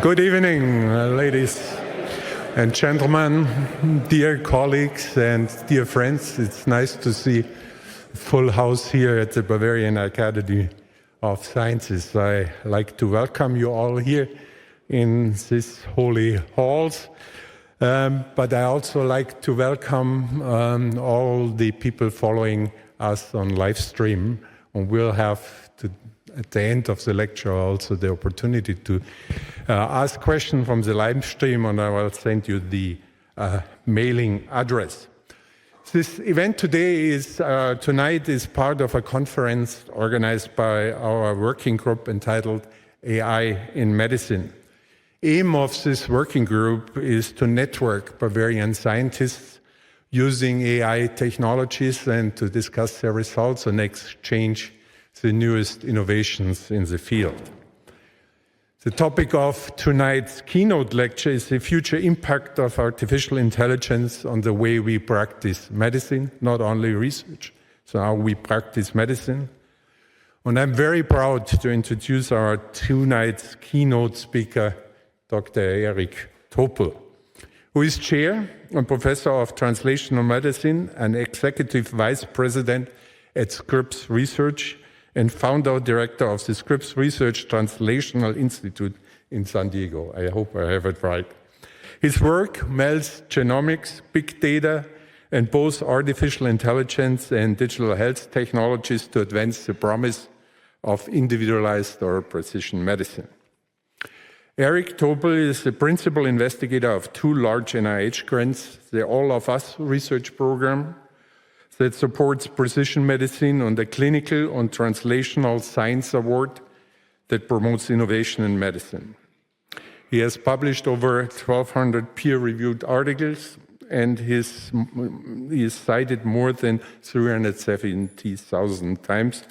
Good evening, ladies and gentlemen, dear colleagues and dear friends. It's nice to see a full house here at the Bavarian Academy of Sciences. I like to welcome you all here in these holy halls, but I also like to welcome all the people following us on live stream, and we'll have to at the end of the lecture also the opportunity to ask questions from the live stream, and I will send you the mailing address. This event tonight is part of a conference organized by our working group entitled AI in Medicine. Aim of this working group is to network Bavarian scientists using AI technologies and to discuss their results and exchange the newest innovations in the field. The topic of tonight's keynote lecture is the future impact of artificial intelligence on the way we practice medicine, not only research, so how we practice medicine. And I'm very proud to introduce our tonight's keynote speaker, Dr. Eric Topol, who is chair and professor of translational medicine and executive vice president at Scripps Research and founder director of the Scripps Research Translational Institute in San Diego. I hope I have it right. His work melds genomics, big data, and both artificial intelligence and digital health technologies to advance the promise of individualized or precision medicine. Eric Topol is the principal investigator of two large NIH grants, the All of Us research program that supports precision medicine, and the Clinical and Translational Science Award that promotes innovation in medicine. He has published over 1,200 peer-reviewed articles, and he is cited more than 370,000 times,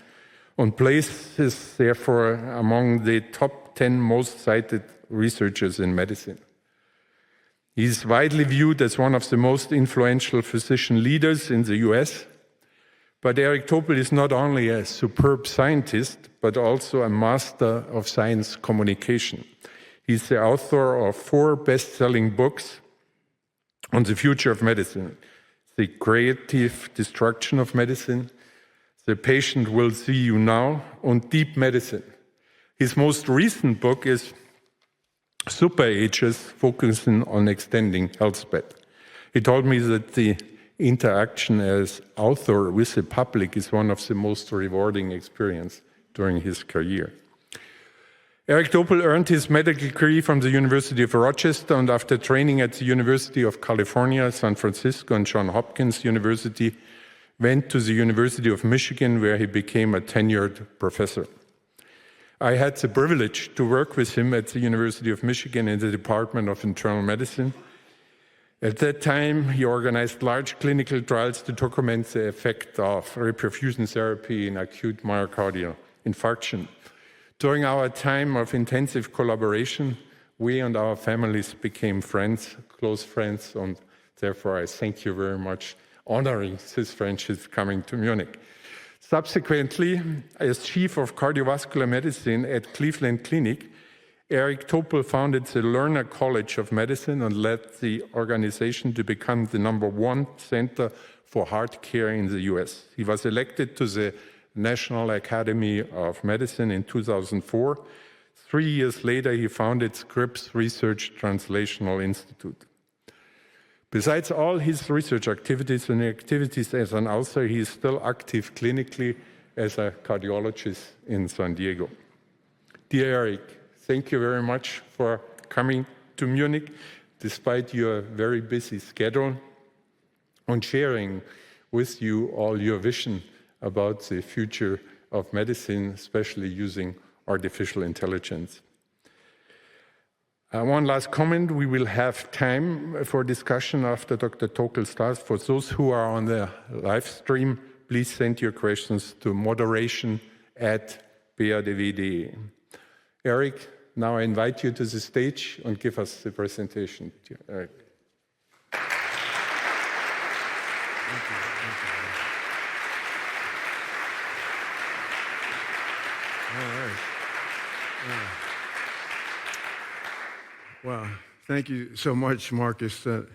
and places therefore among the top 10 most cited researchers in medicine. He is widely viewed as one of the most influential physician leaders in the US, but Eric Topol is not only a superb scientist, but also a master of science communication. He's the author of 4 best-selling books on the future of medicine: The Creative Destruction of Medicine, The Patient Will See You Now, and Deep Medicine. His most recent book is Super Ages, focusing on extending healthspan. He told me that the interaction as author with the public is one of the most rewarding experiences during his career. Eric Topol earned his medical degree from the University of Rochester, and after training at the University of California, San Francisco, and Johns Hopkins University, went to the University of Michigan, where he became a tenured professor. I had the privilege to work with him at the University of Michigan in the Department of Internal Medicine. At that time, he organized large clinical trials to document the effect of reperfusion therapy in acute myocardial infarction. During our time of intensive collaboration, we and our families became friends, close friends, and therefore I thank you very much honoring this friendship coming to Munich. Subsequently, as chief of cardiovascular medicine at Cleveland Clinic, Eric Topol founded the Lerner College of Medicine and led the organization to become the #1 center for heart care in the US. He was elected to the National Academy of Medicine in 2004. 3 years later, he founded Scripps Research Translational Institute. Besides all his research activities and activities as an author, he is still active clinically as a cardiologist in San Diego. Dear Eric, thank you very much for coming to Munich, despite your very busy schedule, and sharing with you all your vision about the future of medicine, especially using artificial intelligence. One last comment, we will have time for discussion after Dr. Topol starts. For those who are on the live stream, please send your questions to moderation@brdw.de. Eric, now I invite you to the stage and give us the presentation. Eric. Thank you. All right. Wow, thank you so much, Marcus. That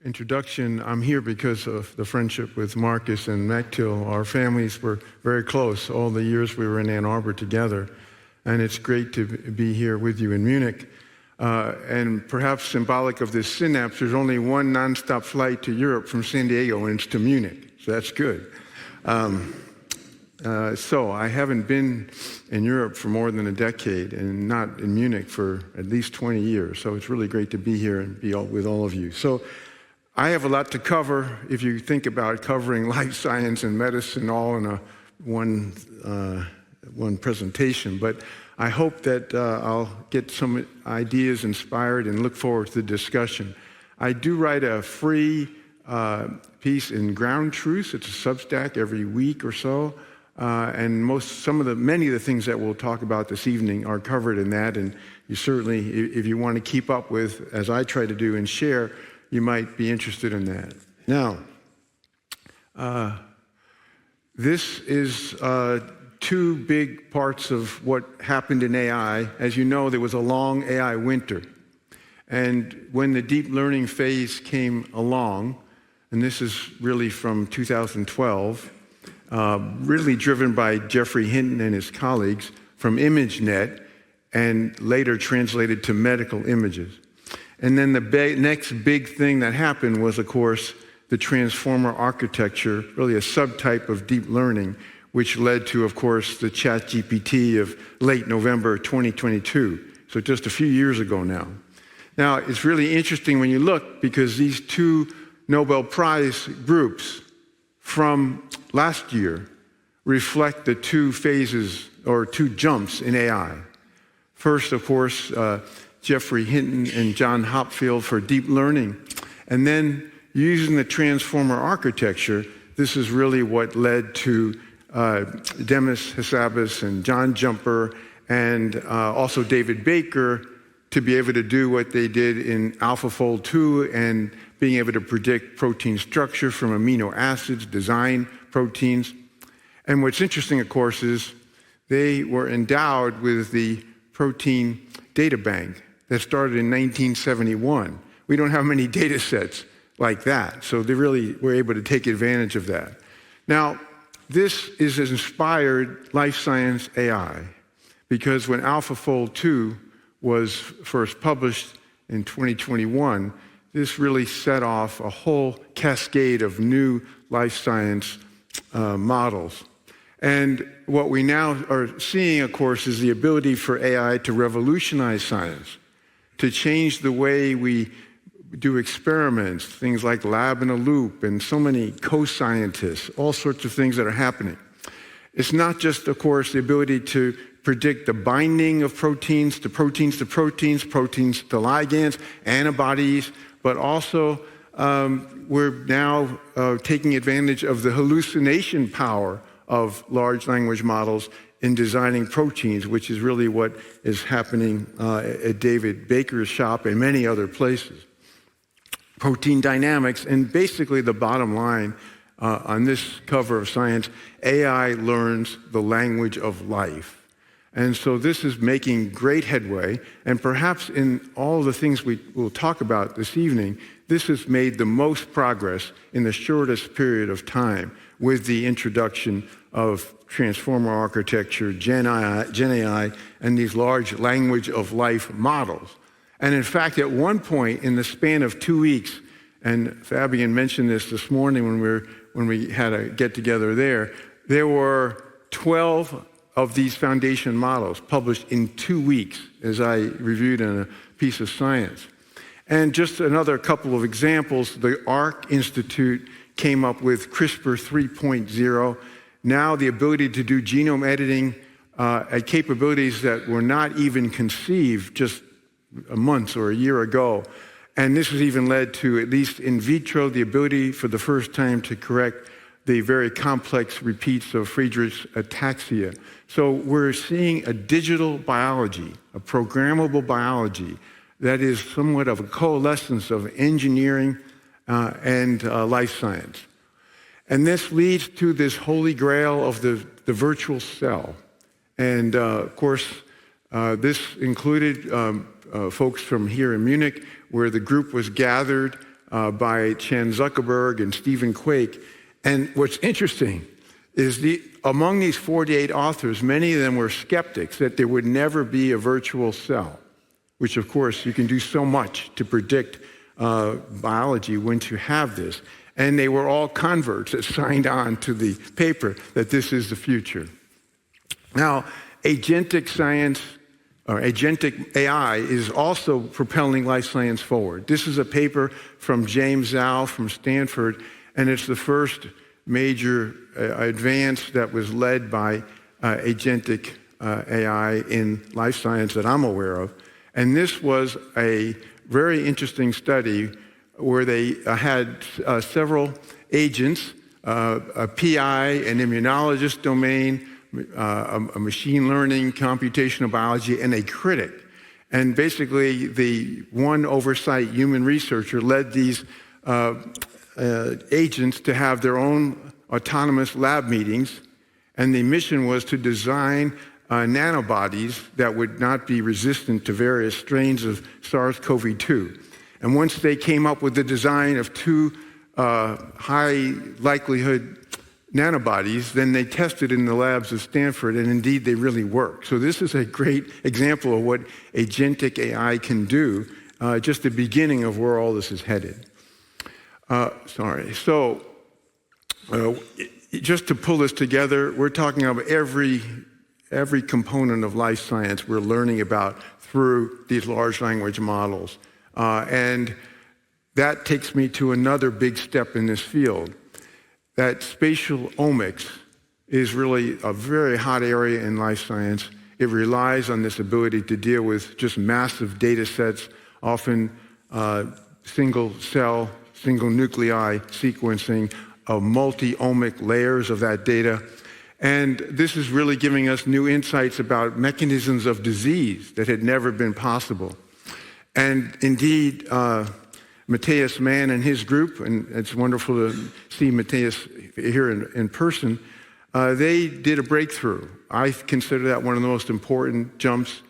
introduction, I'm here because of the friendship with Marcus and Mechtil. Our families were very close all the years we were in Ann Arbor together, and it's great to be here with you in Munich. And perhaps symbolic of this synapse, there's only one nonstop flight to Europe from San Diego, and it's to Munich, so that's good. So I haven't been in Europe for more than a decade and not in Munich for at least 20 years. So it's really great to be here and be with all of you. So I have a lot to cover if you think about covering life science and medicine all in one presentation. But I hope that I'll get some ideas inspired and look forward to the discussion. I do write a free piece in Ground Truths. It's a Substack every week or so. And many of the things that we'll talk about this evening are covered in that. And you certainly, if you want to keep up with, as I try to do and share, you might be interested in that. Now, this is two big parts of what happened in AI. As you know, there was a long AI winter. And when the deep learning phase came along, and this is really from 2012, really driven by Geoffrey Hinton and his colleagues from ImageNet and later translated to medical images. And then the next big thing that happened was, of course, the transformer architecture, really a subtype of deep learning, which led to, of course, the ChatGPT of late November 2022, so just a few years ago now. Now, it's really interesting when you look because these two Nobel Prize groups from last year reflect the two phases or two jumps in AI. First, of course, Geoffrey Hinton and John Hopfield for deep learning. And then using the transformer architecture, this is really what led to Demis Hassabis and John Jumper and also David Baker to be able to do what they did in AlphaFold 2 and being able to predict protein structure from amino acids, design proteins. And what's interesting, of course, is they were endowed with the protein data bank that started in 1971. We don't have many data sets like that, so they really were able to take advantage of that. Now, this is inspired life science AI because when AlphaFold 2 was first published in 2021, this really set off a whole cascade of new life science models. And what we now are seeing, of course, is the ability for AI to revolutionize science, to change the way we do experiments, things like lab in a loop, and so many co-scientists, all sorts of things that are happening. It's not just, of course, the ability to predict the binding of proteins to proteins to proteins, proteins to ligands, antibodies, but also we're now taking advantage of the hallucination power of large language models in designing proteins, which is really what is happening at David Baker's shop and many other places. Protein dynamics, and basically the bottom line on this cover of Science, AI learns the language of life. And so this is making great headway, and perhaps in all the things we will talk about this evening, this has made the most progress in the shortest period of time with the introduction of transformer architecture, Gen AI, and these large language of life models. And in fact, at one point in the span of 2 weeks, and Fabian mentioned this morning when we had a get-together there were 12 of these foundation models published in 2 weeks, as I reviewed in a piece of Science. And just another couple of examples, the ARC Institute came up with CRISPR 3.0, now the ability to do genome editing at capabilities that were not even conceived just a month or a year ago. And this has even led to, at least in vitro, the ability for the first time to correct the very complex repeats of Friedreich's ataxia. So we're seeing a digital biology, a programmable biology, that is somewhat of a coalescence of engineering and life science. And this leads to this holy grail of the virtual cell. And of course, this included folks from here in Munich, where the group was gathered by Chan Zuckerberg and Stephen Quake. And what's interesting is among these 48 authors, many of them were skeptics that there would never be a virtual cell, which of course you can do so much to predict biology once you have this. And they were all converts that signed on to the paper that this is the future. Now, agentic science, or agentic AI, is also propelling life science forward. This is a paper from James Zhao from Stanford, and it's the first major advance that was led by agentic AI in life science that I'm aware of. And this was a very interesting study where they had several agents, a PI, an immunologist domain, a machine learning, computational biology, and a critic. And basically, the one oversight human researcher led these agents to have their own autonomous lab meetings, and the mission was to design nanobodies that would not be resistant to various strains of SARS-CoV-2. And once they came up with the design of two high likelihood nanobodies, then they tested in the labs of Stanford, and indeed they really work. So this is a great example of what agentic AI can do, just the beginning of where all this is headed. So just to pull this together, we're talking about every component of life science we're learning about through these large language models. And that takes me to another big step in this field, that spatial omics is really a very hot area in life science. It relies on this ability to deal with just massive data sets, often single cell, single nuclei sequencing of multi-omic layers of that data. And this is really giving us new insights about mechanisms of disease that had never been possible. And indeed, Matthias Mann and his group, and it's wonderful to see Matthias here in person, they did a breakthrough. I consider that one of the most important jumps.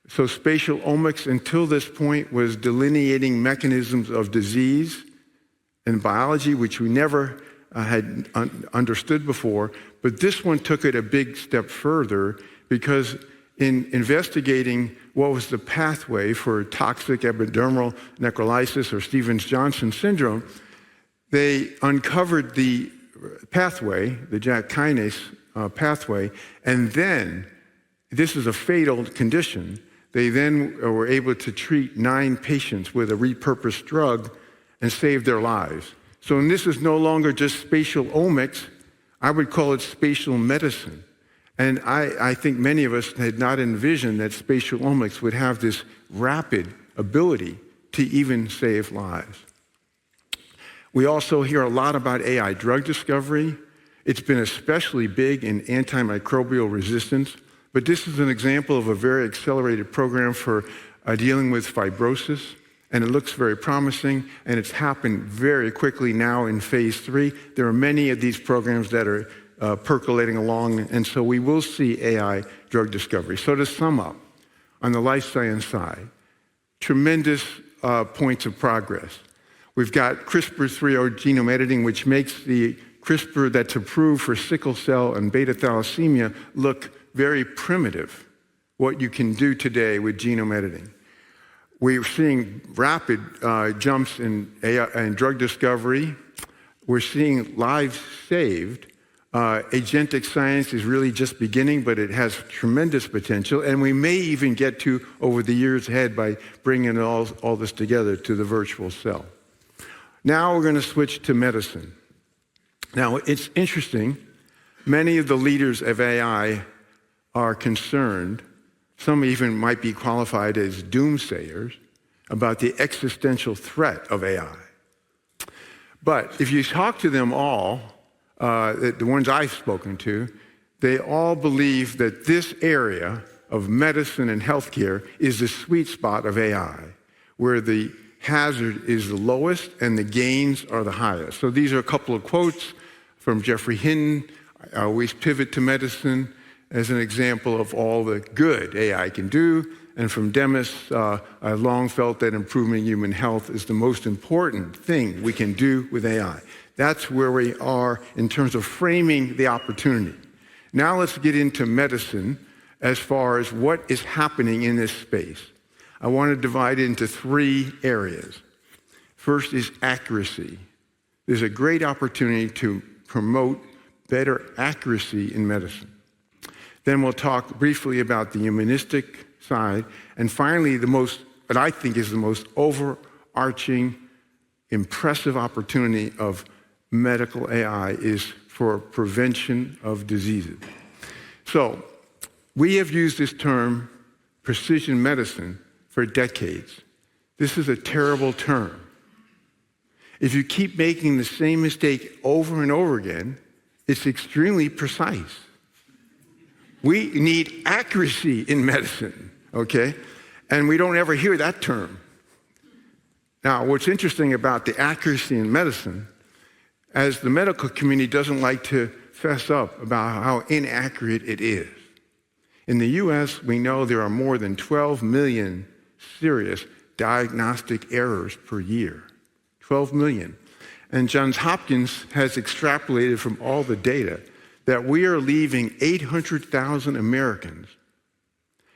So spatial omics until this point was delineating mechanisms of disease in biology, which we never had understood before. But this one took it a big step further, because in investigating what was the pathway for toxic epidermal necrolysis or Stevens-Johnson syndrome, they uncovered the pathway, the JAK kinase pathway, and then, this is a fatal condition, they then were able to treat 9 patients with a repurposed drug and save their lives. So and this is no longer just spatial omics, I would call it spatial medicine. And I think many of us had not envisioned that spatial omics would have this rapid ability to even save lives. We also hear a lot about AI drug discovery. It's been especially big in antimicrobial resistance, but this is an example of a very accelerated program for dealing with fibrosis, and it looks very promising, and it's happened very quickly now in phase 3. There are many of these programs that are percolating along, and so we will see AI drug discovery. So to sum up, on the life science side, tremendous points of progress. We've got CRISPR-3 genome editing, which makes the CRISPR that's approved for sickle cell and beta thalassemia look very primitive, what you can do today with genome editing. We're seeing rapid jumps in AI and drug discovery. We're seeing lives saved. Agentic science is really just beginning, but it has tremendous potential, and we may even get to, over the years ahead, by bringing all this together, to the virtual cell. Now we're going to switch to medicine. Now, it's interesting. Many of the leaders of AI are concerned, some even might be qualified as doomsayers, about the existential threat of AI. But if you talk to them all, the ones I've spoken to, they all believe that this area of medicine and healthcare is the sweet spot of AI, where the hazard is the lowest and the gains are the highest. So these are a couple of quotes from Jeffrey Hinton. I always pivot to medicine as an example of all the good AI can do, and from Demis, I've long felt that improving human health is the most important thing we can do with AI. That's where we are in terms of framing the opportunity. Now let's get into medicine as far as what is happening in this space. I want to divide it into 3 areas. First is accuracy. There's a great opportunity to promote better accuracy in medicine. Then we'll talk briefly about the humanistic side. And finally, what I think is the most overarching, impressive opportunity of medical AI is for prevention of diseases. So we have used this term, precision medicine, for decades. This is a terrible term. If you keep making the same mistake over and over again, it's extremely precise. We need accuracy in medicine, okay? And we don't ever hear that term. Now, what's interesting about the accuracy in medicine, as the medical community doesn't like to fess up about how inaccurate it is. In the US, we know there are more than 12 million serious diagnostic errors per year. 12 million. And Johns Hopkins has extrapolated from all the data that we are leaving 800,000 Americans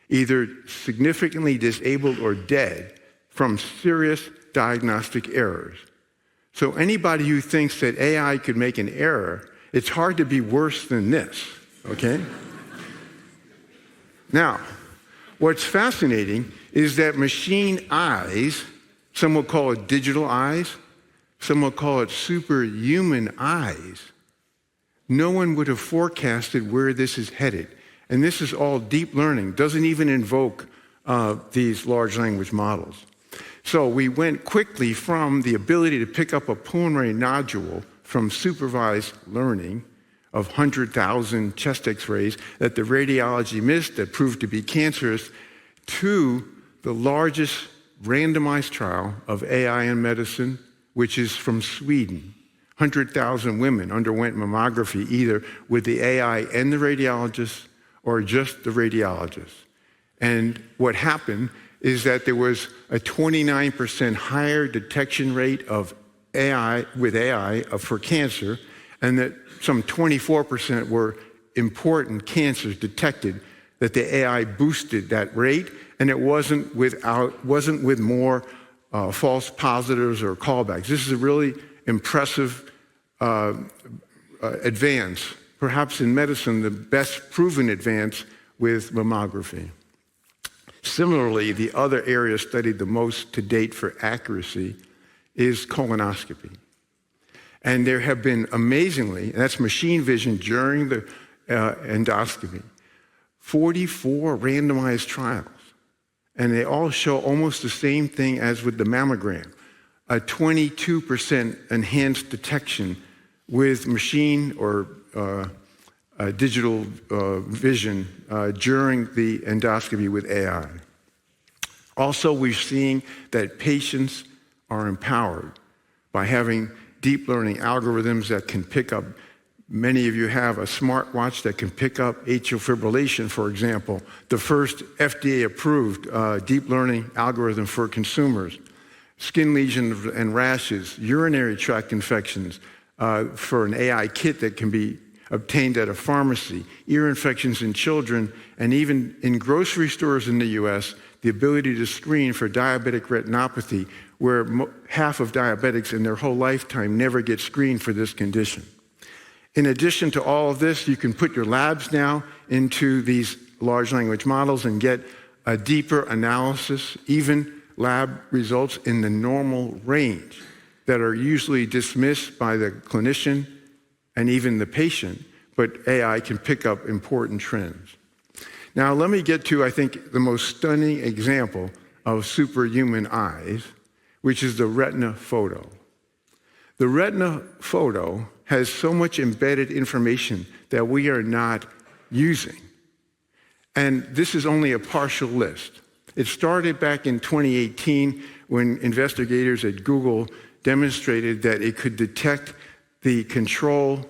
either significantly disabled or dead from serious diagnostic errors. So anybody who thinks that AI could make an error, it's hard to be worse than this, okay? Now, what's fascinating is that machine eyes, some will call it digital eyes, some will call it superhuman eyes. No one would have forecasted where this is headed. And this is all deep learning, doesn't even invoke these large language models. So we went quickly from the ability to pick up a pulmonary nodule from supervised learning of 100,000 chest x-rays that the radiology missed that proved to be cancerous to the largest randomized trial of AI in medicine, which is from Sweden. 100,000 women underwent mammography either with the AI and the radiologist or just the radiologist. And what happened is that there was a 29% higher detection rate of AI for cancer, and that some 24% were important cancers detected, that the AI boosted that rate, and it wasn't with more false positives or callbacks. This is a really impressive advance, perhaps in medicine, the best proven advance with mammography. Similarly, the other area studied the most to date for accuracy is colonoscopy. And there have been amazingly, and that's machine vision during the endoscopy, 44 randomized trials. And they all show almost the same thing as with the mammogram, a 22% enhanced detection with machine or digital vision during the endoscopy with AI. Also, we're seeing that patients are empowered by having deep learning algorithms that can pick up. Many of you have a smartwatch that can pick up atrial fibrillation, for example, the first FDA-approved deep learning algorithm for consumers, skin lesions and rashes, urinary tract infections for an AI kit that can be obtained at a pharmacy, ear infections in children, and even in grocery stores in the US, the ability to screen for diabetic retinopathy, where half of diabetics in their whole lifetime never get screened for this condition. In addition to all of this, you can put your labs now into these large language models and get a deeper analysis, even lab results in the normal range that are usually dismissed by the clinician and even the patient, but AI can pick up important trends. Now, let me get to, I think, the most stunning example of superhuman eyes, which is the retina photo. The retina photo has so much embedded information that we are not using. And this is only a partial list. It started back in 2018 when investigators at Google demonstrated that it could detect the control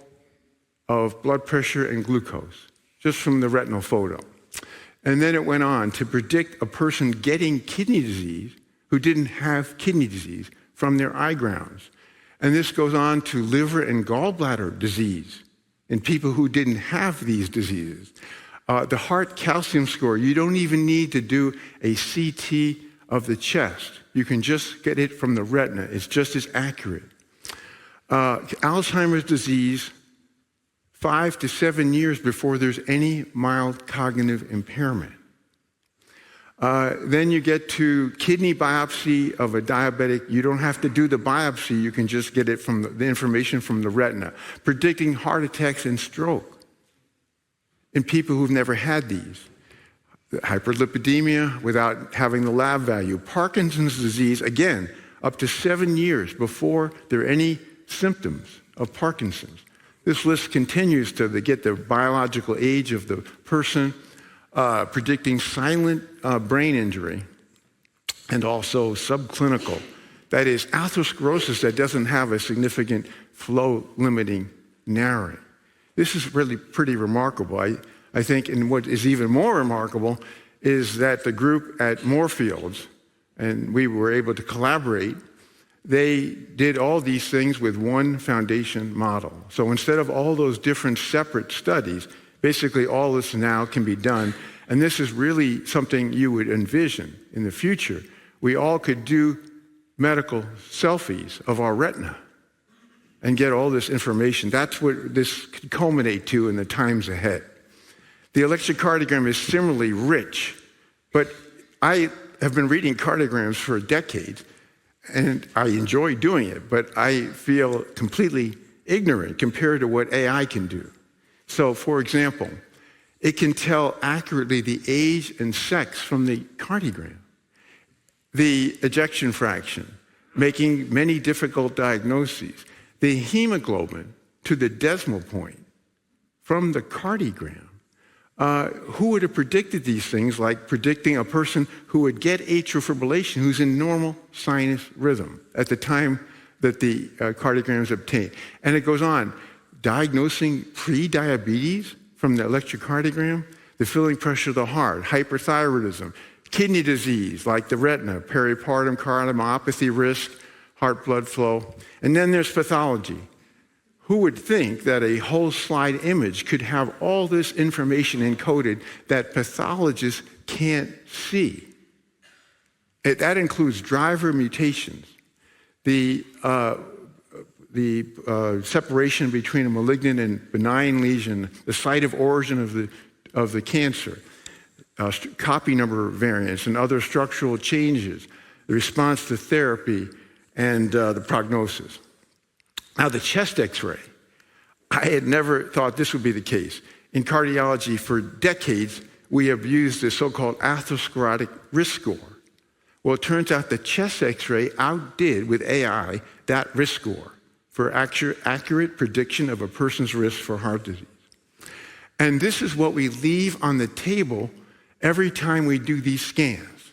of blood pressure and glucose just from the retinal photo. And then it went on to predict a person getting kidney disease who didn't have kidney disease from their eye grounds. And this goes on to liver and gallbladder disease in people who didn't have these diseases. The heart calcium score, you don't even need to do a CT of the chest. You can just get it from the retina. It's just as accurate. Alzheimer's disease, 5 to 7 years before there's any mild cognitive impairment. Then you get to kidney biopsy of a diabetic. You don't have to do the biopsy. You can just get it from the information from the retina. Predicting heart attacks and stroke in people who've never had these. Hyperlipidemia without having the lab value. Parkinson's disease, again, up to 7 years before there are any symptoms of Parkinson's. This list continues to get the biological age of the person, predicting silent brain injury, and also subclinical. That is, atherosclerosis that doesn't have a significant flow-limiting narrowing. This is really pretty remarkable. I think, and what is even more remarkable is that the group at Moorfields, and we were able to collaborate, they did all these things with one foundation model. So instead of all those different separate studies, basically all this now can be done. And this is really something you would envision in the future. We all could do medical selfies of our retina and get all this information. That's what this could culminate to in the times ahead. The electrocardiogram is similarly rich, but I have been reading cardiograms for decades, and I enjoy doing it, but I feel completely ignorant compared to what AI can do. So, for example, it can tell accurately the age and sex from the cardiogram, the ejection fraction, making many difficult diagnoses, the hemoglobin to the decimal point from the cardiogram. Who would have predicted these things, like predicting a person who would get atrial fibrillation who's in normal sinus rhythm at the time that the cardiogram is obtained? And it goes on, diagnosing pre-diabetes from the electrocardiogram, the filling pressure of the heart, hyperthyroidism, kidney disease like the retina, peripartum cardiomyopathy risk, heart blood flow. And then there's pathology. Who would think that a whole slide image could have all this information encoded that pathologists can't see? That includes driver mutations, the separation between a malignant and benign lesion, the site of origin of the cancer, copy number variants and other structural changes, the response to therapy, and the prognosis. Now, the chest x-ray, I had never thought this would be the case. In cardiology, for decades, we have used the so-called atherosclerotic risk score. Well, it turns out the chest x-ray outdid, with AI, that risk score for accurate prediction of a person's risk for heart disease. And this is what we leave on the table every time we do these scans.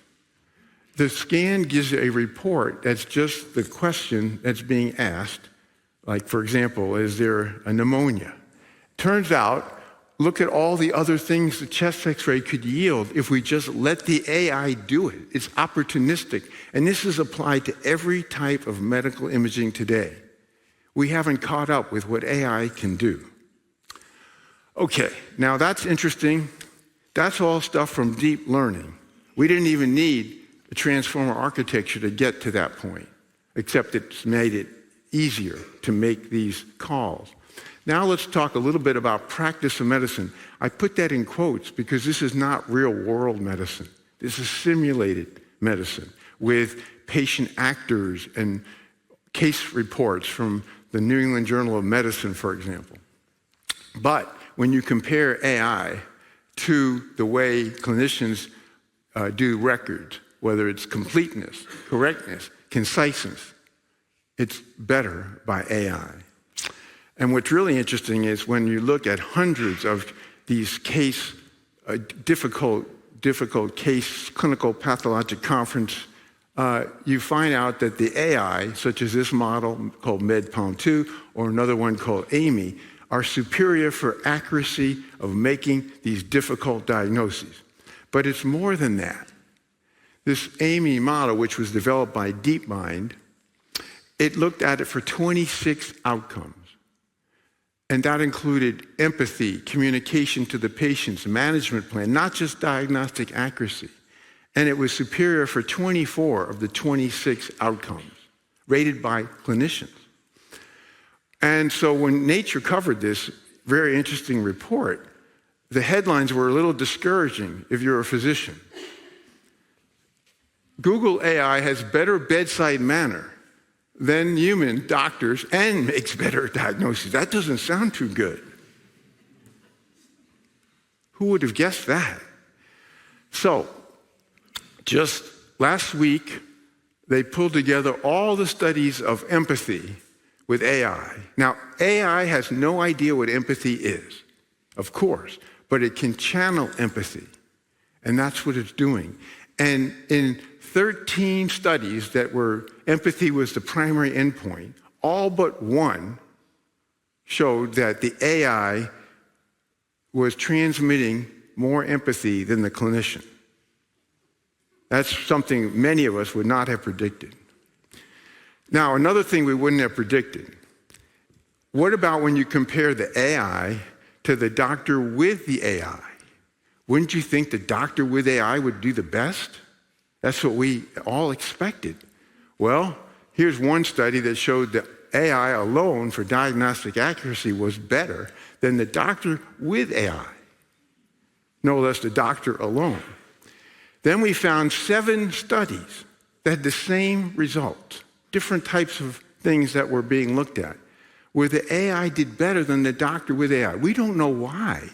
The scan gives you a report that's just the question that's being asked. Like, for example, is there a pneumonia? Turns out, look at all the other things the chest x-ray could yield if we just let the AI do it. It's opportunistic. And this is applied to every type of medical imaging today. We haven't caught up with what AI can do. Okay, now that's interesting. That's all stuff from deep learning. We didn't even need a transformer architecture to get to that point, except it's made it easier to make these calls. Now let's talk a little bit about practice of medicine. I put that in quotes because this is not real-world medicine. This is simulated medicine with patient actors and case reports from the New England Journal of Medicine, for example. But when you compare AI to the way clinicians do records, whether it's completeness, correctness, conciseness, it's better by AI. And what's really interesting is when you look at hundreds of these difficult case clinical pathologic conference, you find out that the AI, such as this model called MedPalm2 or another one called Amy, are superior for accuracy of making these difficult diagnoses. But it's more than that. This AMI model, which was developed by DeepMind, it looked at it for 26 outcomes. And that included empathy, communication to the patient's management plan, not just diagnostic accuracy. And it was superior for 24 of the 26 outcomes, rated by clinicians. And so when Nature covered this very interesting report, the headlines were a little discouraging if you're a physician. Google AI has better bedside manner than human doctors and makes better diagnoses. That doesn't sound too good. Who would have guessed that? So, just last week, they pulled together all the studies of empathy with AI. Now, AI has no idea what empathy is, of course, but it can channel empathy, and that's what it's doing. And in 13 studies that were empathy was the primary endpoint, all but one showed that the AI was transmitting more empathy than the clinician. That's something many of us would not have predicted. Now, another thing we wouldn't have predicted. What about when you compare the AI to the doctor with the AI? Wouldn't you think the doctor with AI would do the best? That's what we all expected. Well, here's one study that showed that AI alone for diagnostic accuracy was better than the doctor with AI. No less the doctor alone. Then we found 7 studies that had the same results, different types of things that were being looked at, where the AI did better than the doctor with AI. We don't know why.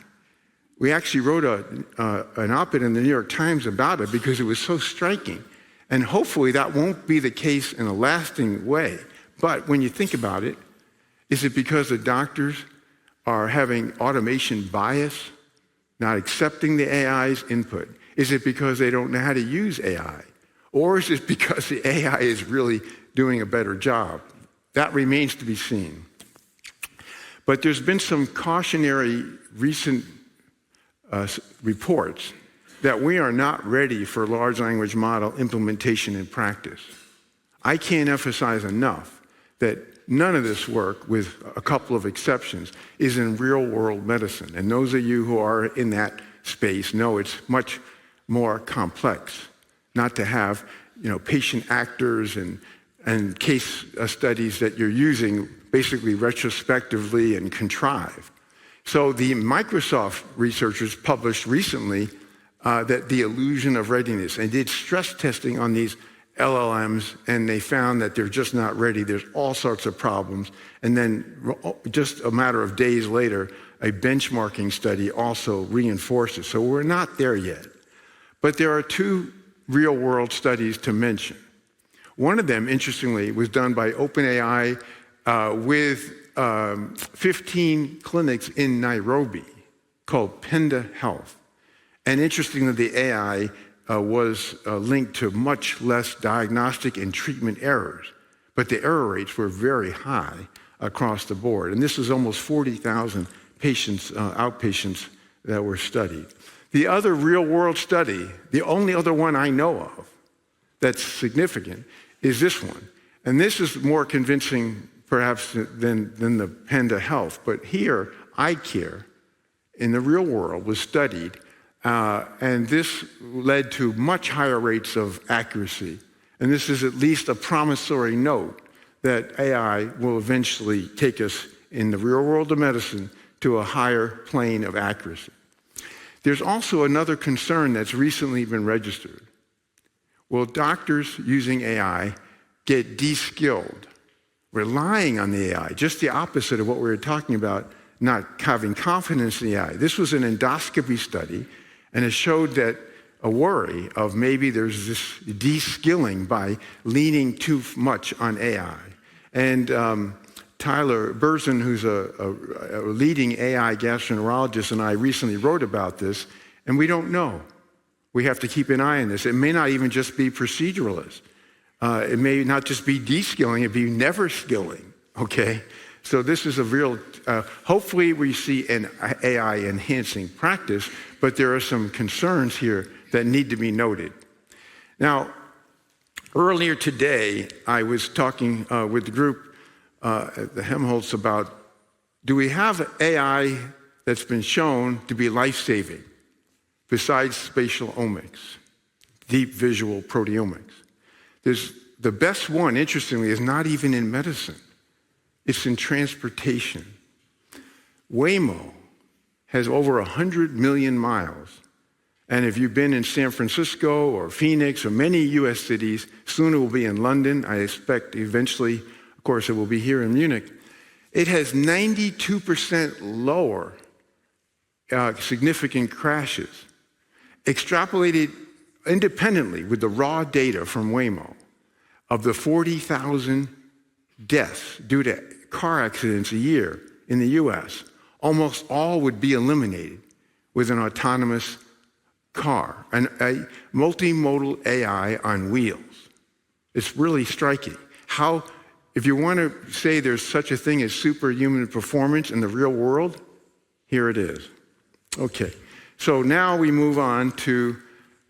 We actually wrote an op-ed in the New York Times about it because it was so striking. And hopefully that won't be the case in a lasting way. But when you think about it, is it because the doctors are having automation bias, not accepting the AI's input? Is it because they don't know how to use AI? Or is it because the AI is really doing a better job? That remains to be seen. But there's been some cautionary recent reports that we are not ready for large language model implementation in practice. I can't emphasize enough that none of this work, with a couple of exceptions, is in real-world medicine. And those of you who are in that space know it's much more complex, not to have patient actors and case studies that you're using basically retrospectively and contrived. So the Microsoft researchers published recently that the illusion of readiness, and did stress testing on these LLMs, and they found that they're just not ready. There's all sorts of problems. And then just a matter of days later, a benchmarking study also reinforces. So we're not there yet. But there are 2 real-world studies to mention. One of them, interestingly, was done by OpenAI with 15 clinics in Nairobi called Penda Health. And interestingly, the AI was linked to much less diagnostic and treatment errors, but the error rates were very high across the board. And this is almost 40,000 patients, outpatients that were studied. The other real-world study, the only other one I know of that's significant, is this one. And this is more convincing perhaps than the Panda Health. But here, eye care in the real world was studied, and this led to much higher rates of accuracy. And this is at least a promissory note that AI will eventually take us in the real world of medicine to a higher plane of accuracy. There's also another concern that's recently been registered. Will doctors using AI get de-skilled, relying on the AI? Just the opposite of what we were talking about, not having confidence in the AI. This was an endoscopy study, and it showed that a worry of maybe there's this de-skilling by leaning too much on AI. And Tyler Berzin, who's a leading AI gastroenterologist, and I recently wrote about this, and we don't know. We have to keep an eye on this. It may not even just be proceduralist. It may not just be de-skilling, it'd be never skilling, okay? So this is a real, hopefully we see an AI enhancing practice, but there are some concerns here that need to be noted. Now, earlier today, I was talking with the group at the Helmholtz about, do we have AI that's been shown to be life-saving besides spatial omics, deep visual proteomics? The best one, interestingly, is not even in medicine. It's in transportation. Waymo has over 100 million miles. And if you've been in San Francisco or Phoenix or many US cities, soon it will be in London. I expect eventually, of course, it will be here in Munich. It has 92% lower significant crashes. Extrapolated independently with the raw data from Waymo, of the 40,000 deaths due to car accidents a year in the US, almost all would be eliminated with an autonomous car, a multimodal AI on wheels. It's really striking. How, if you want to say there's such a thing as superhuman performance in the real world, here it is. Okay, so now we move on to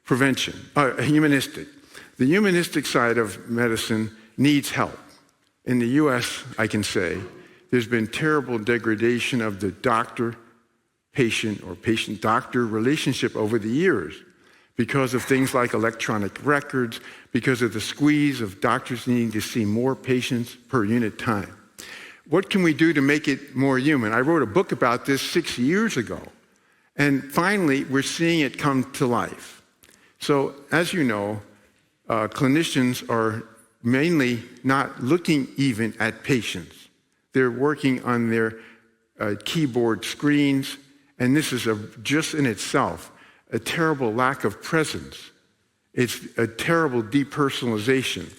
prevention, humanistic. The humanistic side of medicine needs help. In the US, I can say, there's been terrible degradation of the doctor-patient or patient-doctor relationship over the years because of things like electronic records, because of the squeeze of doctors needing to see more patients per unit time. What can we do to make it more human? I wrote a book about this 6 years ago, and finally, we're seeing it come to life. So, as you know, clinicians are mainly not looking even at patients. They're working on their keyboard screens, and this is just in itself a terrible lack of presence. It's a terrible depersonalization.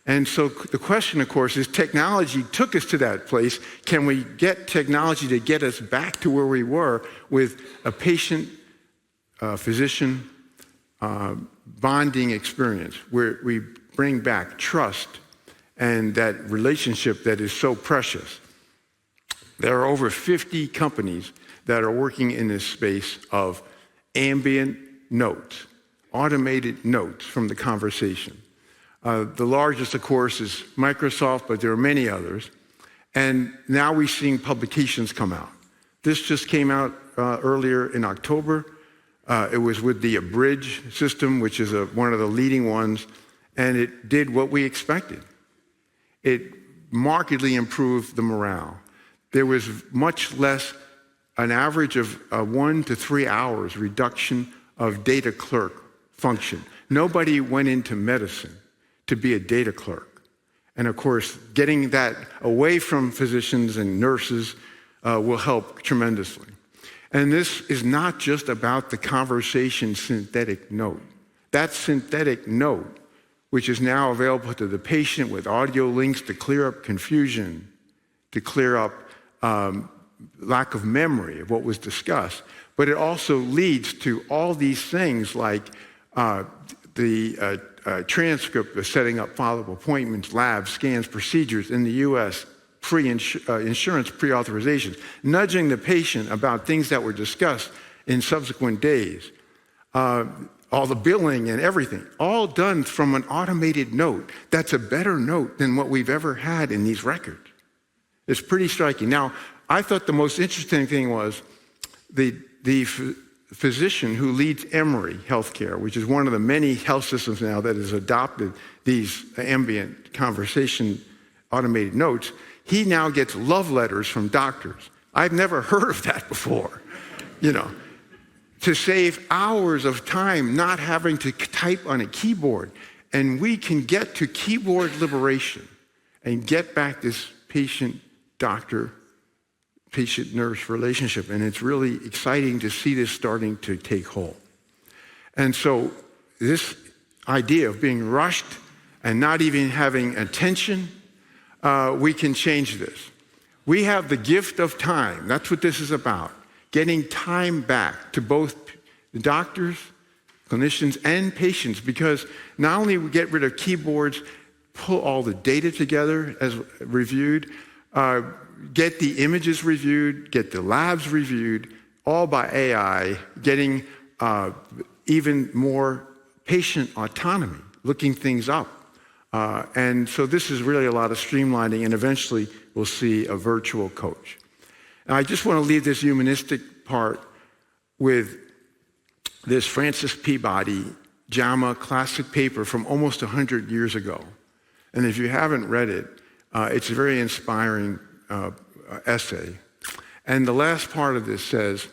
And so the question, of course, is technology took us to that place. Can we get technology to get us back to where we were with a patient-physician bonding experience where we bring back trust and that relationship that is so precious? There are over 50 companies that are working in this space of ambient notes, automated notes from the conversation. The largest, of course, is Microsoft, but there are many others. And now we're seeing publications come out. This just came out earlier in October. It was with the Abridge system, which is one of the leading ones, and it did what we expected. It markedly improved the morale. There was much less, an average of 1 to 3 hours reduction of data clerk function. Nobody went into medicine to be a data clerk. And of course, getting that away from physicians and nurses will help tremendously. And this is not just about the conversation synthetic note. That synthetic note, which is now available to the patient with audio links to clear up confusion, to clear up lack of memory of what was discussed, but it also leads to all these things like the transcript of setting up follow-up appointments, labs, scans, procedures in the U.S., insurance pre-authorizations, nudging the patient about things that were discussed in subsequent days, all the billing and everything, all done from an automated note. That's a better note than what we've ever had in these records. It's pretty striking. Now, I thought the most interesting thing was the physician who leads Emory Healthcare, which is one of the many health systems now that has adopted these ambient conversation automated notes. He now gets love letters from doctors. I've never heard of that before, to save hours of time not having to type on a keyboard. And we can get to keyboard liberation and get back this patient-doctor, patient-nurse relationship. And it's really exciting to see this starting to take hold. And so this idea of being rushed and not even having attention, we can change this. We have the gift of time. That's what this is about. Getting time back to both the doctors, clinicians, and patients, because not only we get rid of keyboards, pull all the data together as reviewed, get the images reviewed, get the labs reviewed, all by AI, getting even more patient autonomy, looking things up. And so this is really a lot of streamlining, and eventually we'll see a virtual coach. Now, I just want to leave this humanistic part with this Francis Peabody JAMA classic paper from almost 100 years ago. And if you haven't read it, it's a very inspiring essay. And the last part of this says,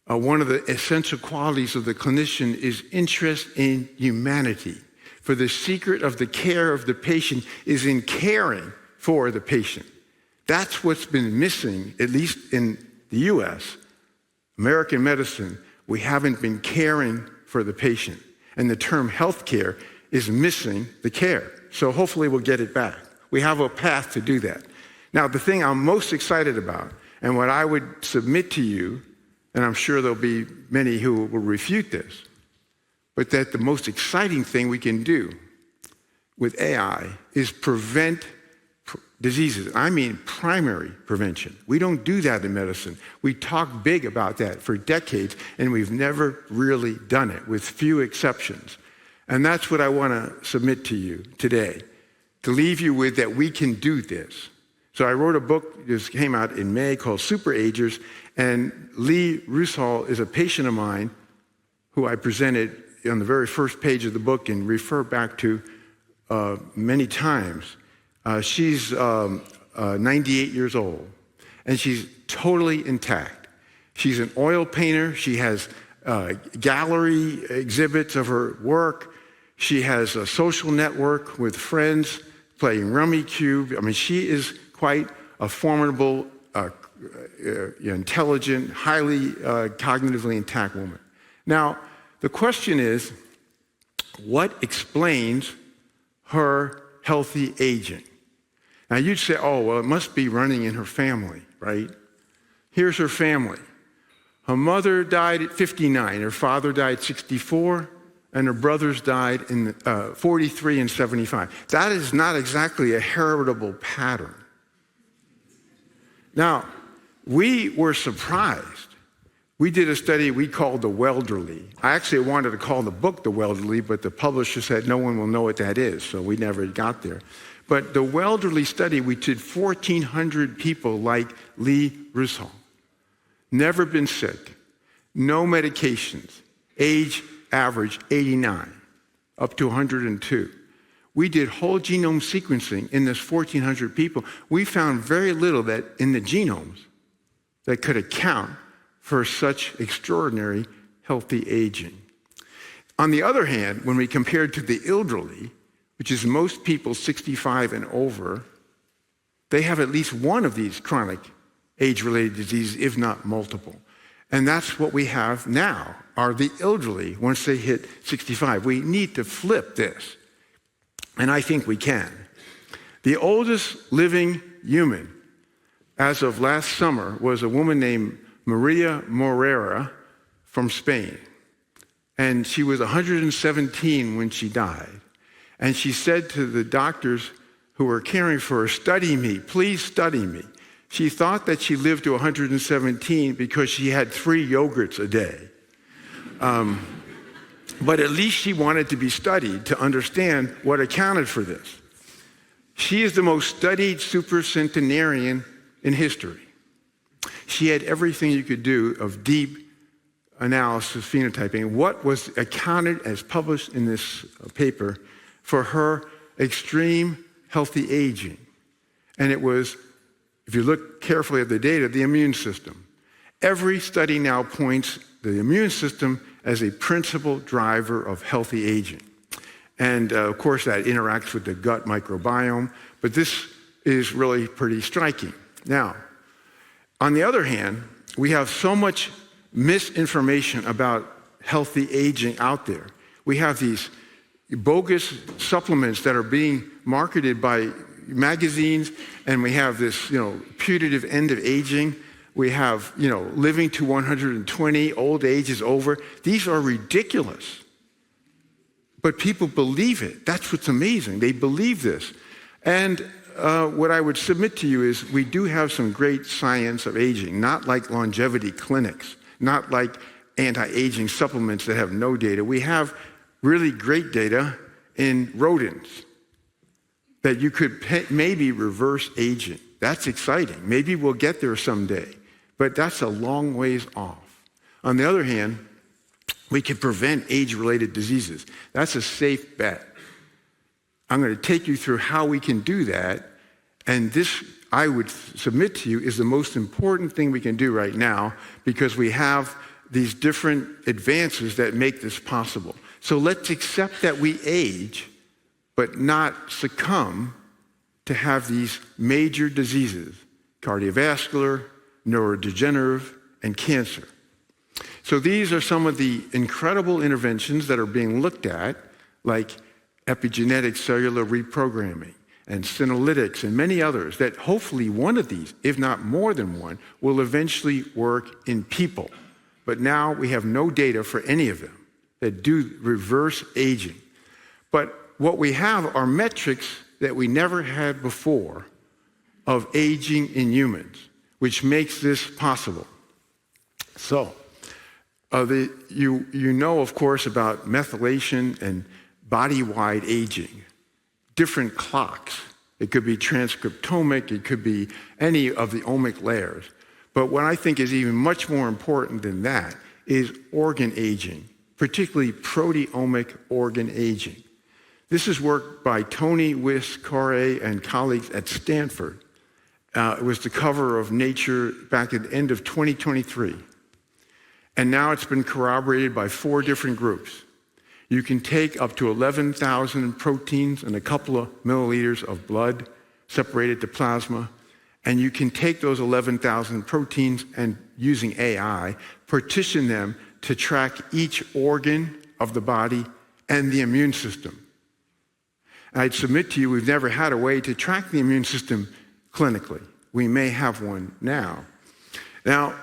one of the essential qualities of the clinician is interest in humanity. For the secret of the care of the patient is in caring for the patient. That's what's been missing, at least in the US, American medicine. We haven't been caring for the patient. And the term healthcare is missing the care. So hopefully we'll get it back. We have a path to do that. Now, the thing I'm most excited about, and what I would submit to you, and I'm sure there'll be many who will refute this, but that the most exciting thing we can do with AI is prevent diseases. I mean primary prevention. We don't do that in medicine. We talk big about that for decades, and we've never really done it, with few exceptions. And that's what I want to submit to you today, to leave you with that we can do this. So I wrote a book, this came out in May, called Super Agers, and Lee Rusal is a patient of mine who I presented on the very first page of the book and refer back to many times. She's 98 years old, and she's totally intact. She's an oil painter. She has gallery exhibits of her work. She has a social network with friends playing Rummy Cube. I mean, she is quite a formidable, intelligent, highly cognitively intact woman. Now, the question is, what explains her healthy aging? Now, you'd say, oh, well, it must be running in her family, right? Here's her family. Her mother died at 59, her father died at 64, and her brothers died in 43 and 75. That is not exactly a heritable pattern. Now, we were surprised. We did a study we called the Welderly. I actually wanted to call the book the Welderly, but the publisher said no one will know what that is, so we never got there. But the Welderly study, we did 1,400 people like Lee Rusal. Never been sick, no medications, age average 89, up to 102. We did whole genome sequencing in this 1,400 people. We found very little that in the genomes that could account for such extraordinary healthy aging. On the other hand, when we compared to the elderly, which is most people 65 and over, they have at least one of these chronic age-related diseases, if not multiple. And that's what we have now, are the elderly once they hit 65. We need to flip this, and I think we can. The oldest living human as of last summer was a woman named Maria Morera from Spain. And she was 117 when she died. And she said to the doctors who were caring for her, study me, please study me. She thought that she lived to 117 because she had 3 yogurts a day. But at least she wanted to be studied to understand what accounted for this. She is the most studied supercentenarian in history. She had everything you could do of deep analysis, phenotyping. What was accounted as published in this paper for her extreme healthy aging? And it was, if you look carefully at the data, the immune system. Every study now points the immune system as a principal driver of healthy aging. And of course that interacts with the gut microbiome, but this is really pretty striking. Now, on the other hand, we have so much misinformation about healthy aging out there. We have these bogus supplements that are being marketed by magazines, and we have this, putative end of aging. We have, living to 120, old age is over. These are ridiculous. But people believe it. That's what's amazing. They believe this. And what I would submit to you is we do have some great science of aging, not like longevity clinics, not like anti-aging supplements that have no data. We have really great data in rodents that you could maybe reverse aging. That's exciting. Maybe we'll get there someday, but that's a long ways off. On the other hand, we can prevent age-related diseases. That's a safe bet. I'm going to take you through how we can do that, and this, I would submit to you, is the most important thing we can do right now because we have these different advances that make this possible. So let's accept that we age, but not succumb to have these major diseases, cardiovascular, neurodegenerative, and cancer. So these are some of the incredible interventions that are being looked at, like epigenetic cellular reprogramming and senolytics and many others, that hopefully one of these, if not more than one, will eventually work in people. But now we have no data for any of them that do reverse aging. But what we have are metrics that we never had before of aging in humans, which makes this possible. So, you know, of course, about methylation and body-wide aging, different clocks. It could be transcriptomic, it could be any of the omic layers. But what I think is even much more important than that is organ aging, particularly proteomic organ aging. This is work by Tony Wiss-Corey and colleagues at Stanford. It was the cover of Nature back at the end of 2023. And now it's been corroborated by 4 different groups. You can take up to 11,000 proteins and a couple of milliliters of blood, separated to plasma, and you can take those 11,000 proteins and, using AI, partition them to track each organ of the body and the immune system. I'd submit to you, we've never had a way to track the immune system clinically. We may have one now. Now,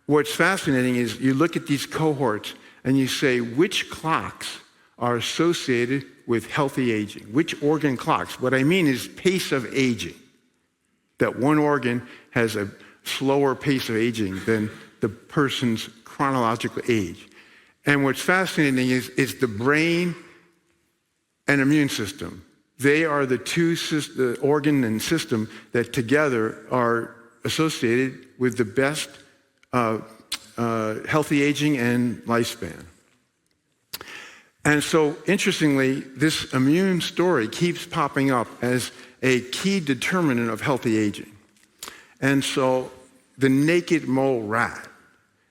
what's fascinating is you look at these cohorts and you say, which clocks are associated with healthy aging? Which organ clocks? What I mean is pace of aging. That one organ has a slower pace of aging than the person's chronological age. And what's fascinating is the brain and immune system. They are the two the organ and system that together are associated with the best healthy aging and lifespan. And so, interestingly, this immune story keeps popping up as a key determinant of healthy aging. And so, the naked mole rat,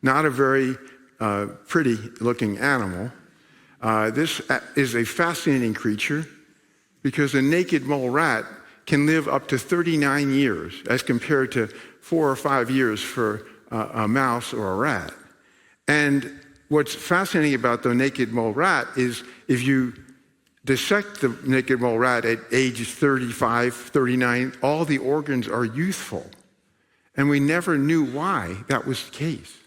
not a very pretty looking animal, this is a fascinating creature because a naked mole rat can live up to 39 years as compared to 4 or 5 years for a mouse or a rat. And what's fascinating about the naked mole rat is if you dissect the naked mole rat at age 35, 39, all the organs are youthful. And we never knew why that was the case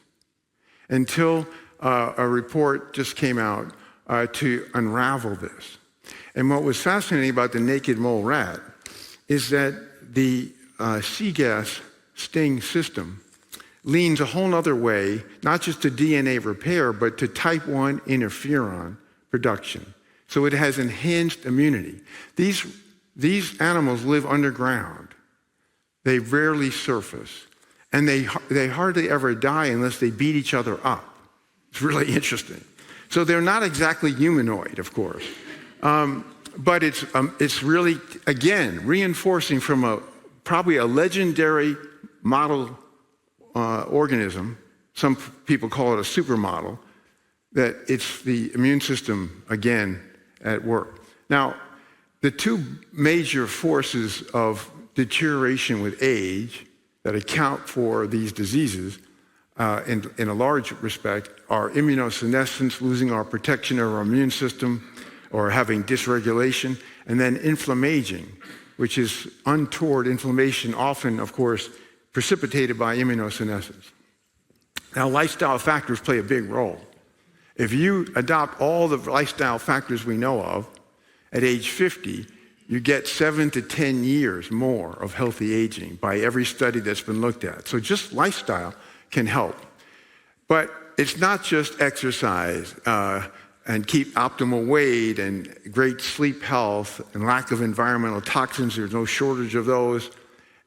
until a report just came out to unravel this. And what was fascinating about the naked mole rat is that the C-gas sting system leans a whole other way, not just to DNA repair, but to type 1 interferon production. So it has enhanced immunity. These animals live underground. They rarely surface. And they hardly ever die unless they beat each other up. It's really interesting. So they're not exactly humanoid, of course. But it's really, again, reinforcing from probably a legendary model organism, some people call it a supermodel, that it's the immune system, again, at work. Now, the 2 major forces of deterioration with age that account for these diseases in a large respect are immunosenescence, losing our protection of our immune system, or having dysregulation, and then inflammaging, which is untoward inflammation, often, of course, precipitated by immunosenescence. Now, lifestyle factors play a big role. If you adopt all the lifestyle factors we know of, at age 50, you get 7 to 10 years more of healthy aging by every study that's been looked at. So just lifestyle can help. But it's not just exercise and keep optimal weight and great sleep health and lack of environmental toxins. There's no shortage of those.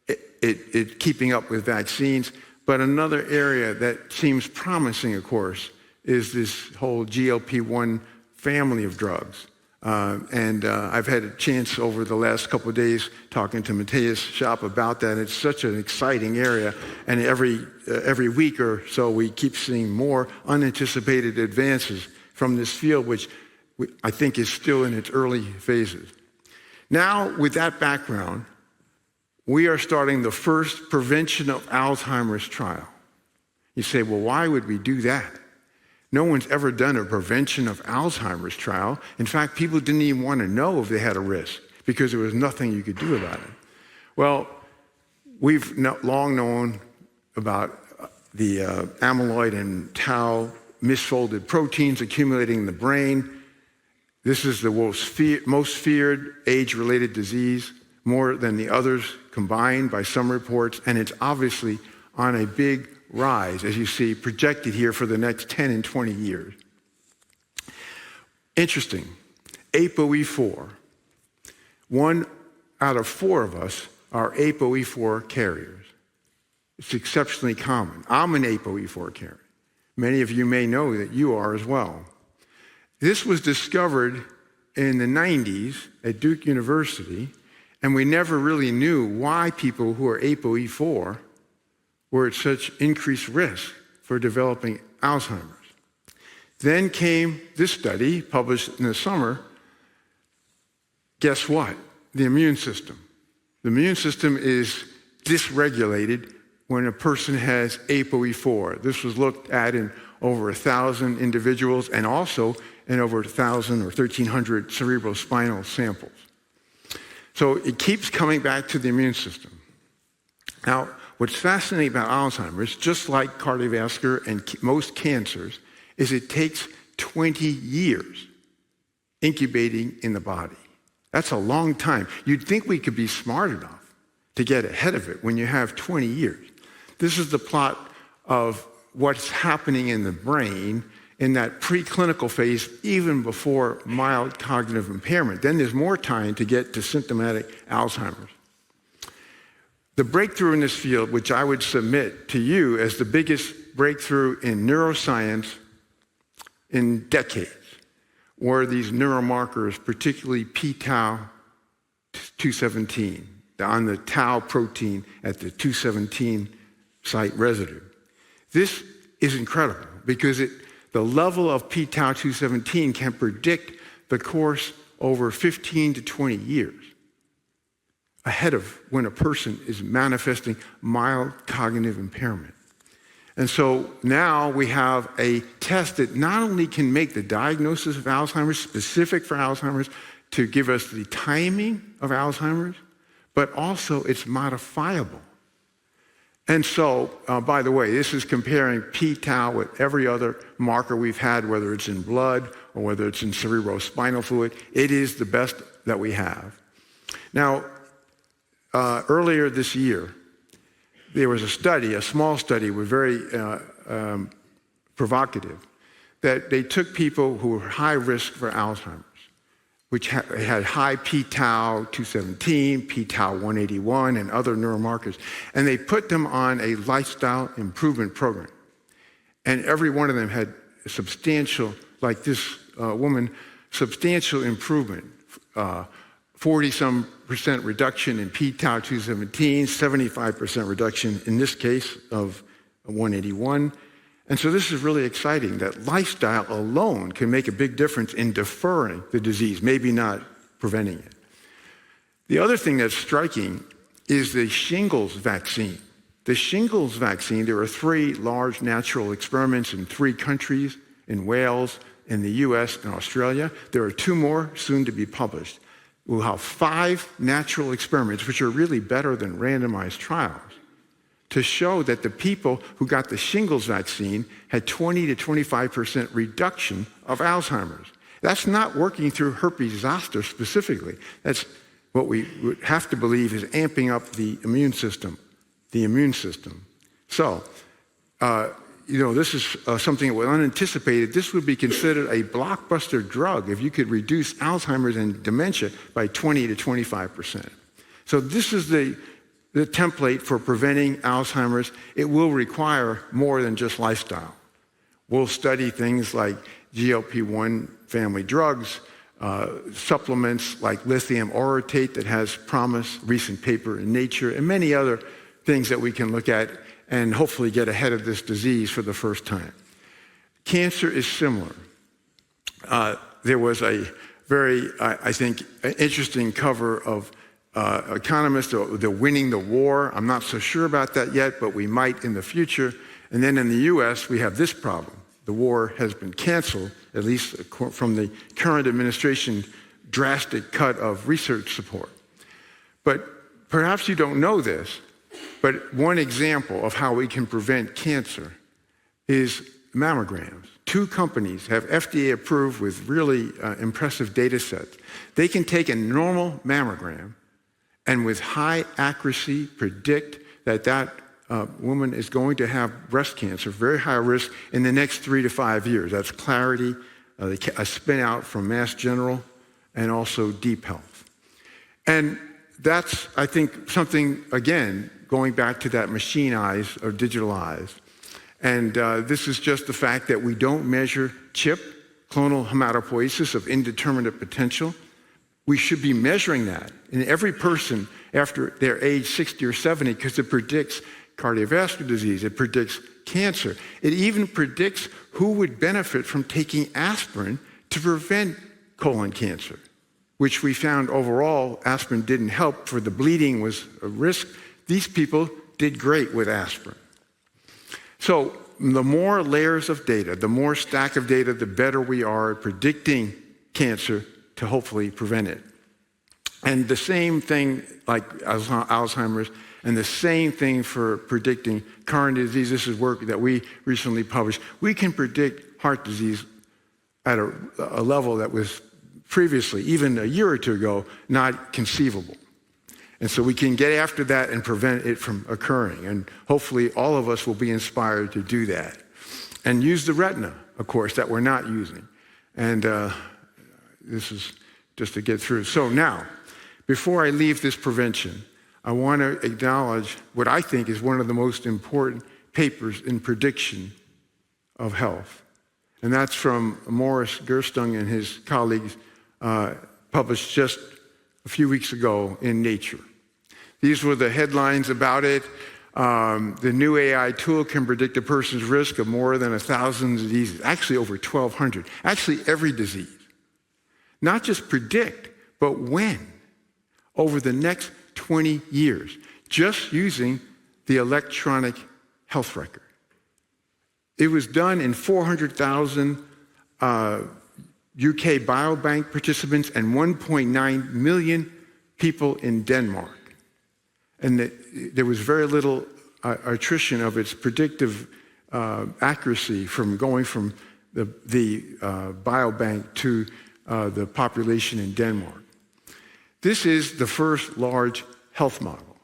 It keeping up with vaccines. But another area that seems promising, of course, is this whole GLP-1 family of drugs. I've had a chance over the last couple of days talking to Matthias Schaap about that. It's such an exciting area, and every week or so we keep seeing more unanticipated advances from this field, which I think is still in its early phases. Now, with that background, we are starting the first prevention of Alzheimer's trial. You say, well, why would we do that? No one's ever done a prevention of Alzheimer's trial. In fact, people didn't even want to know if they had a risk because there was nothing you could do about it. Well, we've long known about the amyloid and tau misfolded proteins accumulating in the brain. This is the most feared age-related disease, more than the others combined by some reports, and it's obviously on a big rise, as you see, projected here for the next 10 and 20 years. Interesting, ApoE4. 1 out of 4 of us are ApoE4 carriers. It's exceptionally common. I'm an ApoE4 carrier. Many of you may know that you are as well. This was discovered in the 90s at Duke University, and we never really knew why people who are ApoE4 were at such increased risk for developing Alzheimer's. Then came this study published in the summer. Guess what? The immune system. The immune system is dysregulated when a person has ApoE4. This was looked at in over 1,000 individuals and also in over 1,000 or 1,300 cerebrospinal samples. So it keeps coming back to the immune system. Now, what's fascinating about Alzheimer's, just like cardiovascular and most cancers, is it takes 20 years incubating in the body. That's a long time. You'd think we could be smart enough to get ahead of it when you have 20 years. This is the plot of what's happening in the brain in that preclinical phase, even before mild cognitive impairment. Then there's more time to get to symptomatic Alzheimer's. The breakthrough in this field, which I would submit to you as the biggest breakthrough in neuroscience in decades, were these neuromarkers, particularly p-tau 217, on the tau protein at the 217 site residue. This is incredible because the level of p-tau 217 can predict the course over 15 to 20 years ahead of when a person is manifesting mild cognitive impairment. And so now we have a test that not only can make the diagnosis of Alzheimer's specific for Alzheimer's to give us the timing of Alzheimer's, but also it's modifiable. And so, by the way, this is comparing p-tau with every other marker we've had, whether it's in blood or whether it's in cerebrospinal fluid. It is the best that we have. Now, earlier this year, there was a study, a small study, was very provocative, that they took people who were high risk for Alzheimer's, which had high p-tau 217, p-tau 181, and other neuromarkers, and they put them on a lifestyle improvement program. And every one of them had a substantial, like this woman, substantial improvement, 40-some% reduction in p-tau 217, 75% reduction in this case of 181. And so this is really exciting that lifestyle alone can make a big difference in deferring the disease, maybe not preventing it. The other thing that's striking is the shingles vaccine. The shingles vaccine, there are 3 large natural experiments in 3 countries, in Wales, in the US, and Australia. There are 2 more soon to be published. We'll have 5 natural experiments, which are really better than randomized trials, to show that the people who got the shingles vaccine had 20 to 25% reduction of Alzheimer's. That's not working through herpes zoster specifically. That's what we would have to believe is amping up the immune system. So, this is something that was unanticipated. This would be considered a blockbuster drug if you could reduce Alzheimer's and dementia by 20 to 25%. So this is the template for preventing Alzheimer's. It will require more than just lifestyle. We'll study things like GLP-1 family drugs, supplements like lithium orotate that has promise, recent paper in Nature, and many other things that we can look at and hopefully get ahead of this disease for the first time. Cancer is similar. There was a very, I think, interesting cover of economists, they're winning the war. I'm not so sure about that yet, but we might in the future. And then in the US, we have this problem. The war has been canceled, at least from the current administration, drastic cut of research support. But perhaps you don't know this, but one example of how we can prevent cancer is mammograms. 2 companies have FDA approved with really impressive data sets. They can take a normal mammogram and with high accuracy predict that woman is going to have breast cancer, very high risk, in the next 3 to 5 years. That's Clarity, a spin out from Mass General, and also Deep Health. And that's, I think, something, again, going back to that machine eyes or digital eyes. And this is just the fact that we don't measure CHIP, clonal hematopoiesis of indeterminate potential. We should be measuring that in every person after their age 60 or 70 because it predicts cardiovascular disease, it predicts cancer. It even predicts who would benefit from taking aspirin to prevent colon cancer, which we found overall aspirin didn't help, for the bleeding was a risk. These people did great with aspirin. So the more layers of data, the more stack of data, the better we are at predicting cancer to hopefully prevent it. And the same thing like Alzheimer's, and the same thing for predicting coronary disease. This is work that we recently published. We can predict heart disease at a level that was previously, even a year or two ago, not conceivable. And so we can get after that and prevent it from occurring. And hopefully all of us will be inspired to do that. And use the retina, of course, that we're not using. And this is just to get through. So now, before I leave this prevention, I want to acknowledge what I think is one of the most important papers in prediction of health. And that's from Morris Gerstung and his colleagues, published just a few weeks ago in Nature. These were the headlines about it. The new AI tool can predict a person's risk of more than 1,000 diseases, actually over 1,200, actually every disease. Not just predict, but when, over the next 20 years, just using the electronic health record. It was done in 400,000 UK biobank participants and 1.9 million people in Denmark. And there was very little attrition of its predictive accuracy from going from the biobank to the population in Denmark. This is the first large health model.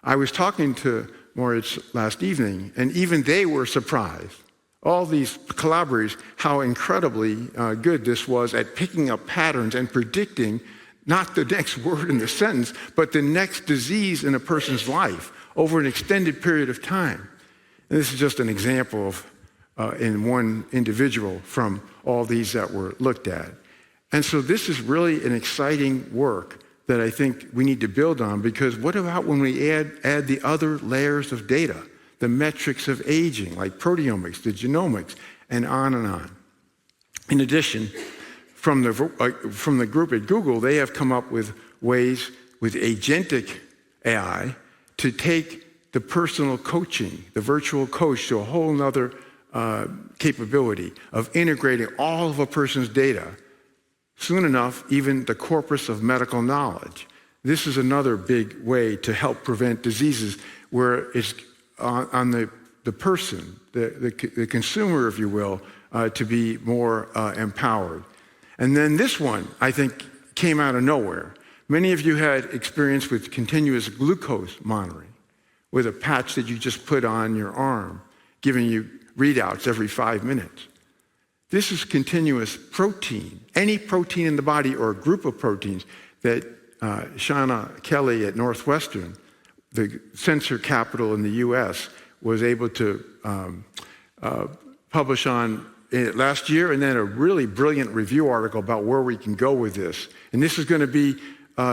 I was talking to Moritz last evening, and even they were surprised, all these collaborators, how incredibly good this was at picking up patterns and predicting not the next word in the sentence, but the next disease in a person's life over an extended period of time. And this is just an example of in one individual from all these that were looked at. And so this is really an exciting work that I think we need to build on, because what about when we add the other layers of data, the metrics of aging, like proteomics, the genomics, and on and on. In addition, from the group at Google, they have come up with ways with agentic AI to take the personal coaching, the virtual coach, to a whole nother capability of integrating all of a person's data. Soon enough, even the corpus of medical knowledge. This is another big way to help prevent diseases, where it's on the person, the consumer, if you will, to be more empowered. And then this one, I think, came out of nowhere. Many of you had experience with continuous glucose monitoring, with a patch that you just put on your arm, giving you readouts every 5 minutes. This is continuous protein. Any protein in the body or a group of proteins that Shauna Kelly at Northwestern, the sensor capital in the US, was able to publish on last year, and then a really brilliant review article about where we can go with this. And this is going to be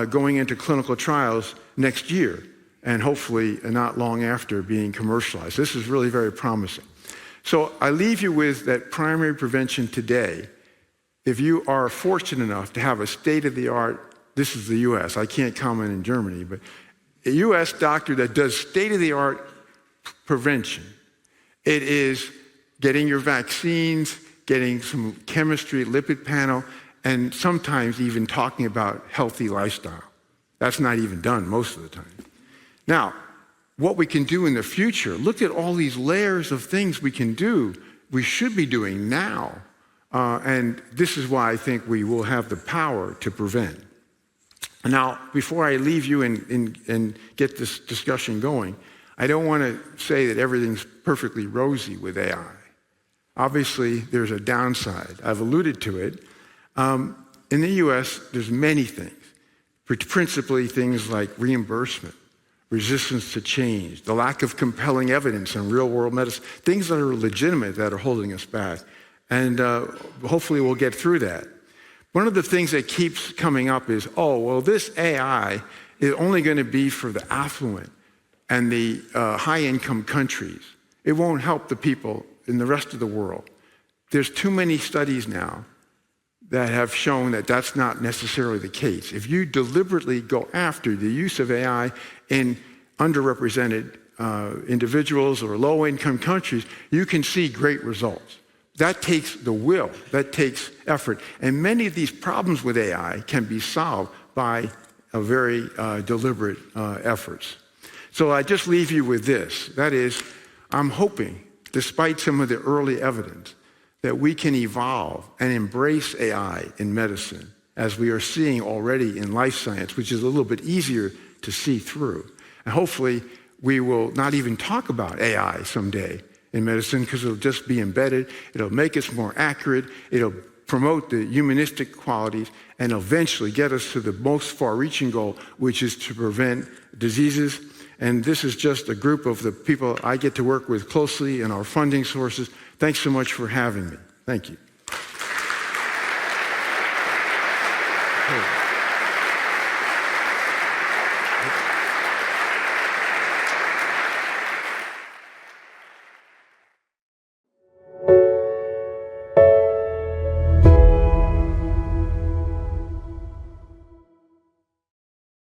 going into clinical trials next year, and hopefully not long after being commercialized. This is really very promising. So I leave you with that primary prevention today. If you are fortunate enough to have a state-of-the-art, this is the US, I can't comment in Germany, but a US doctor that does state-of-the-art prevention, it is getting your vaccines, getting some chemistry, lipid panel, and sometimes even talking about healthy lifestyle. That's not even done most of the time. Now, what we can do in the future, look at all these layers of things we can do, we should be doing now. And this is why I think we will have the power to prevent. Now, before I leave you and get this discussion going, I don't want to say that everything's perfectly rosy with AI. Obviously, there's a downside. I've alluded to it. In the US, there's many things, principally things like reimbursement, resistance to change, the lack of compelling evidence in real-world medicine, things that are legitimate that are holding us back. And hopefully we'll get through that. One of the things that keeps coming up is, oh, well, this AI is only going to be for the affluent and the high-income countries. It won't help the people in the rest of the world. There's too many studies now that have shown that that's not necessarily the case. If you deliberately go after the use of AI in underrepresented individuals or low-income countries, you can see great results. That takes the will, that takes effort. And many of these problems with AI can be solved by a very deliberate efforts. So I just leave you with this. That is, I'm hoping, despite some of the early evidence, that we can evolve and embrace AI in medicine, as we are seeing already in life science, which is a little bit easier to see through. And hopefully, we will not even talk about AI someday in medicine, because it'll just be embedded, it'll make us more accurate, it'll promote the humanistic qualities, and eventually get us to the most far-reaching goal, which is to prevent diseases. And this is just a group of the people I get to work with closely in our funding sources. Thanks so much for having me. Thank you.